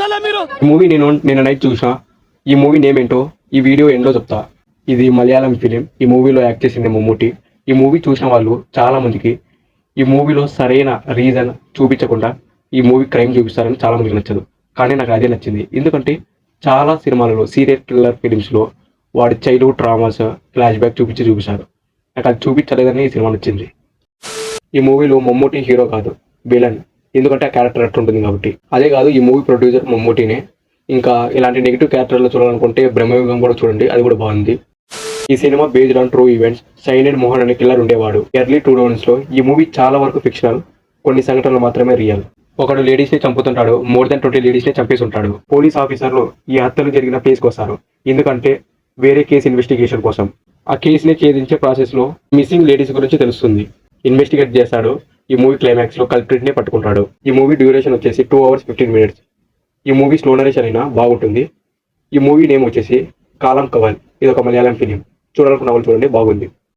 ఈ మూవీ నిన్న నైట్ చూసా. ఈ మూవీ నేమ్ ఏంటో ఈ వీడియో ఎండో చెప్తా. ఇది మలయాళం ఫిలిం. ఈ మూవీలో యాక్ట్ చేసింది మమ్ముట్టి. ఈ మూవీ చూసిన వాళ్ళు చాలా మందికి ఈ మూవీలో సరైన రీజన్ చూపించకుండా ఈ మూవీ క్రైమ్ చూపిస్తారని చాలా మందికి నచ్చదు. కానీ నాకు అదే నచ్చింది. ఎందుకంటే చాలా సినిమాలలో సీరియల్ కిల్లర్ ఫిలిమ్స్లో వాడి చైల్డ్హుడ్ ట్రామాస్ ఫ్లాష్ బ్యాక్ చూపించారు. నాకు అది చూపించలేదని ఈ సినిమా నచ్చింది. ఈ మూవీలో మమ్ముట్టి హీరో కాదు, విలన్. ఎందుకంటే ఆ క్యారెక్టర్ అట్టుంటుంది కాబట్టి. అదే కాదు, ఈ మూవీ ప్రొడ్యూసర్ మమ్ముట్టినే. ఇంకా ఇలాంటి నెగిటివ్ క్యారెక్టర్లో చూడాలనుకుంటే బ్రహ్మయుగం కూడా చూడండి, అది కూడా బాగుంది. ఈ cinema based on true events. Cyanide Mohan అనే కిల్లర్ ఉండేవాడు. ఎర్లీ 2000s ఈ మూవీ చాలా వరకు ఫిక్షనల్, కొన్ని సంఘటనలు మాత్రమే రియల్. ఒకడు లేడీస్ని చంపుతుంటాడు, మోర్ దెన్ 20 లేడీస్ని చంపేసి ఉంటాడు. పోలీస్ ఆఫీసర్లు ఈ హత్యలు జరిగిన ప్లేస్కి వస్తారు, ఎందుకంటే వేరే కేసు ఇన్వెస్టిగేషన్ కోసం. ఆ కేసుని ఛేదించే ప్రాసెస్లో మిస్సింగ్ లేడీస్ గురించి తెలుస్తుంది. ఇన్వెస్టిగేట్ చేస్తాడు. ఈ మూవీ క్లైమాక్స్లో కల్ప్రిట్ని పట్టుకుంటాడు. ఈ మూవీ డ్యూరేషన్ వచ్చేసి 2 hours 15 minutes. ఈ మూవీ స్లో నరేషన్ అయినా బాగుంటుంది. ఈ మూవీ నేమ్ వచ్చేసి కాలం కవల్. ఇది ఒక మలయాళం ఫిలిం. చూడాలనుకున్న వాళ్ళు చూడండి, బాగుంది.